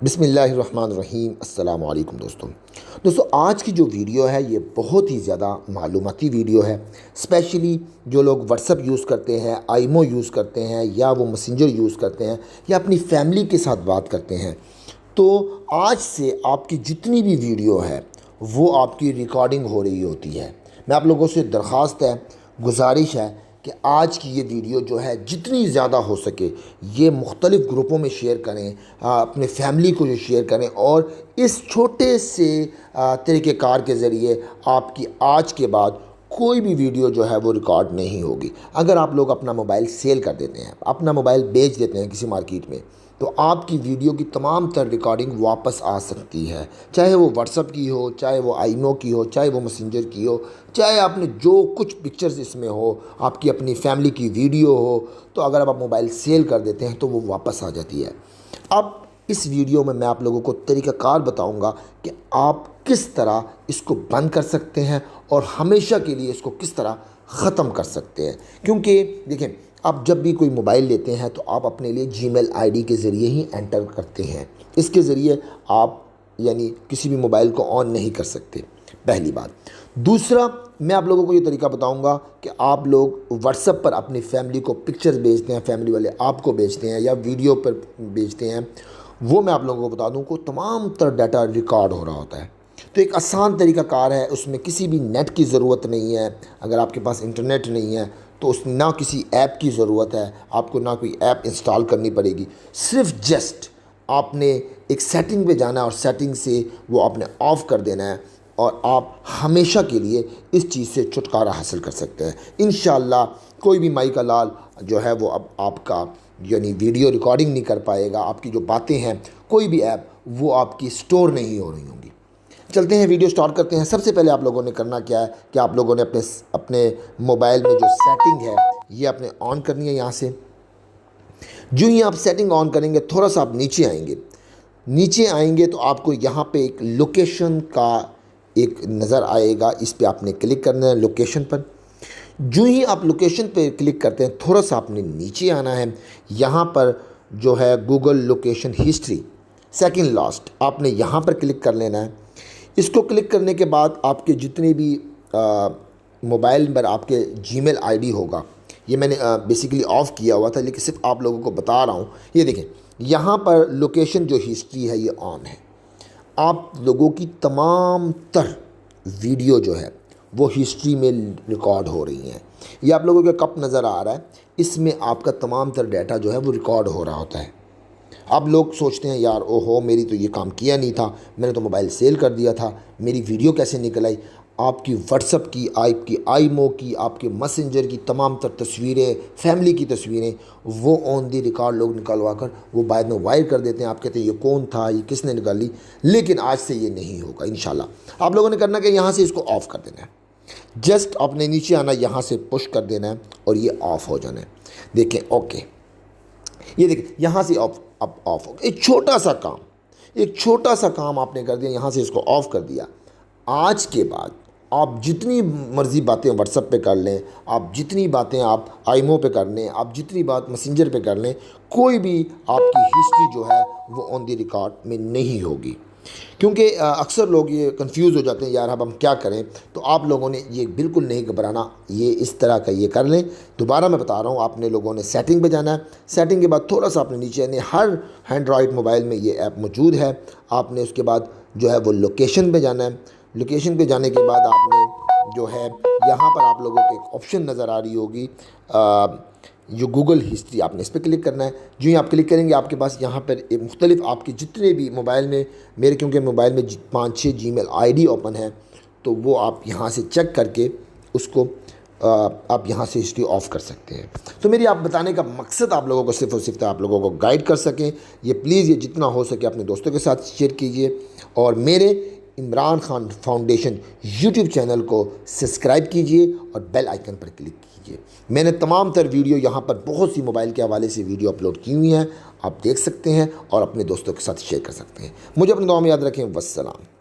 बिस्मिल्लाहिर्रहमानिर्रहीम। अस्सलाम वालेकुम दोस्तों, आज की जो वीडियो है ये बहुत ही ज़्यादा मालूमाती वीडियो है। स्पेशली जो लोग व्हाट्सअप यूज़ करते हैं, आईमो यूज़ करते हैं या वो मैसेंजर यूज़ करते हैं या अपनी फैमिली के साथ बात करते हैं, तो आज से आपकी जितनी भी वीडियो है वो आपकी रिकॉर्डिंग हो रही होती है। मैं आप लोगों से दरख्वास्त है, गुजारिश है कि आज की ये वीडियो जो है जितनी ज़्यादा हो सके ये मुख्तलिफ़ ग्रुपों में शेयर करें, अपने फैमिली को जो शेयर करें और इस छोटे से तरीक़ेकार के ज़रिए आपकी आज के बाद कोई भी वीडियो जो है वो रिकॉर्ड नहीं होगी। अगर आप लोग अपना मोबाइल सेल कर देते हैं, अपना मोबाइल बेच देते हैं किसी मार्केट में, तो आपकी वीडियो की तमाम तर रिकॉर्डिंग वापस आ सकती है। चाहे वो व्हाट्सअप की हो, चाहे वो आईमो की हो, चाहे वो मैसेंजर की हो, चाहे आपने जो कुछ पिक्चर्स इसमें हो, आपकी अपनी फैमिली की वीडियो हो, तो अगर आप मोबाइल सेल कर देते हैं तो वो वापस आ जाती है। अब इस वीडियो में मैं आप लोगों को तरीक़ाकार बताऊंगा कि आप किस तरह इसको बंद कर सकते हैं और हमेशा के लिए इसको किस तरह ख़त्म कर सकते हैं। क्योंकि देखें, आप जब भी कोई मोबाइल लेते हैं तो आप अपने लिए जीमेल आईडी के ज़रिए ही एंटर करते हैं। इसके ज़रिए आप यानी किसी भी मोबाइल को ऑन नहीं कर सकते, पहली बात। दूसरा, मैं आप लोगों को ये तरीका बताऊंगा कि आप लोग व्हाट्सएप पर अपनी फैमिली को पिक्चर्स भेजते हैं, फैमिली वाले आपको भेजते हैं या वीडियो पर भेजते हैं, वो मैं आप लोगों को बता दूं को तमाम तर डाटा रिकॉर्ड हो रहा होता है। तो एक आसान तरीक़ाकार है, उसमें किसी भी नेट की ज़रूरत नहीं है। अगर आपके पास इंटरनेट नहीं है तो उस ना किसी ऐप की ज़रूरत है, आपको ना कोई ऐप इंस्टॉल करनी पड़ेगी। सिर्फ जस्ट आपने एक सेटिंग पे जाना है और सेटिंग से वो आपने ऑफ़ कर देना है और आप हमेशा के लिए इस चीज़ से छुटकारा हासिल कर सकते हैं इंशाअल्लाह। कोई भी माई का लाल जो है वो अब आपका यानी वीडियो रिकॉर्डिंग नहीं कर पाएगा। आपकी जो बातें हैं, कोई भी ऐप वो आपकी स्टोर नहीं हो रही होंगी। चलते हैं, वीडियो स्टार्ट करते हैं। सबसे पहले आप लोगों ने करना क्या है कि आप लोगों ने अपने मोबाइल में जो सेटिंग है ये आपने ऑन करनी है। यहाँ से जो ही आप सेटिंग ऑन करेंगे, थोड़ा सा आप नीचे आएंगे तो आपको यहाँ पे एक लोकेशन का एक नज़र आएगा, इस पे आपने क्लिक करना है लोकेशन पर। जो ही आप लोकेशन पे क्लिक करते हैं, थोड़ा सा आपने नीचे आना है। यहाँ पर जो है Google location history second last, आपने यहाँ पर क्लिक कर लेना है। इसको क्लिक करने के बाद आपके जितने भी मोबाइल पर आपके जीमेल आईडी होगा, ये मैंने बेसिकली ऑफ़ किया हुआ था लेकिन सिर्फ आप लोगों को बता रहा हूँ। ये देखें, यहाँ पर लोकेशन जो हिस्ट्री है ये ऑन है। आप लोगों की तमाम तर वीडियो जो है वो हिस्ट्री में रिकॉर्ड हो रही हैं। ये आप लोगों के कप नज़र आ रहा है, इसमें आपका तमाम तर डाटा जो है वो रिकॉर्ड हो रहा होता है। अब लोग सोचते हैं यार ओहो मेरी तो ये काम किया नहीं था, मैंने तो मोबाइल सेल कर दिया था, मेरी वीडियो कैसे निकल आई। आपकी व्हाट्सअप की, आपकी आईमो की, आपके मैसेंजर की तमाम तर तस्वीरें, फैमिली की तस्वीरें वो ऑन दी रिकॉर्ड लोग निकलवा कर वो बाद में वायर कर देते हैं। आप कहते हैं ये कौन था, ये किसने निकाली। लेकिन आज से ये नहीं होगा इंशाल्लाह। आप लोगों ने करना कि यहाँ से इसको ऑफ़ कर देना है। जस्ट आपने नीचे आना, यहाँ से पुश कर देना है और ये ऑफ़ हो जाना है। देखें, ओके, ये देखें यहाँ से ऑफ हो गया। एक छोटा सा काम आपने कर दिया, यहाँ से इसको ऑफ़ कर दिया। आज के बाद आप जितनी मर्ज़ी बातें व्हाट्सएप पे कर लें, आप जितनी बातें आप आईमो पे कर लें, आप जितनी बात मैसेंजर पे कर लें, कोई भी आपकी हिस्ट्री जो है वो ऑन द रिकॉर्ड में नहीं होगी। क्योंकि अक्सर लोग ये कंफ्यूज हो जाते हैं यार अब हम क्या करें। तो आप लोगों ने ये बिल्कुल नहीं घबराना, ये इस तरह का ये कर लें। दोबारा मैं बता रहा हूँ, आपने लोगों ने सेटिंग पे जाना है। सेटिंग के बाद थोड़ा सा आपने नीचे आने, हर एंड्रॉयड मोबाइल में ये ऐप मौजूद है। आपने उसके बाद जो है वो लोकेशन पे जाना है। लोकेशन पे जाने के बाद आपने जो है यहाँ पर आप लोगों को एक ऑप्शन नज़र आ रही होगी जो गूगल हिस्ट्री, आपने इस पर क्लिक करना है। जो ही आप क्लिक करेंगे आपके पास यहाँ पर मुख्तलिफ आपके जितने भी मोबाइल में, मेरे क्योंकि मोबाइल में 5-6 जीमेल आईडी ओपन है, तो वो आप यहाँ से चेक करके उसको आप यहाँ से हिस्ट्री ऑफ़ कर सकते हैं। तो मेरी आप बताने का मकसद आप लोगों को सिर्फ और सिर्फ आप लोगों को गाइड कर सकें। ये प्लीज़ ये जितना हो सके अपने दोस्तों के साथ शेयर कीजिए और मेरे Imran Khan foundation YouTube channel को सब्सक्राइब कीजिए और बेल आइकन पर क्लिक कीजिए। मैंने तमाम तर वीडियो यहाँ पर बहुत सी मोबाइल के हवाले से वीडियो अपलोड की हुई हैं, आप देख सकते हैं और अपने दोस्तों के साथ शेयर कर सकते हैं। मुझे अपनी दुआ में याद रखें। वस्सलाम।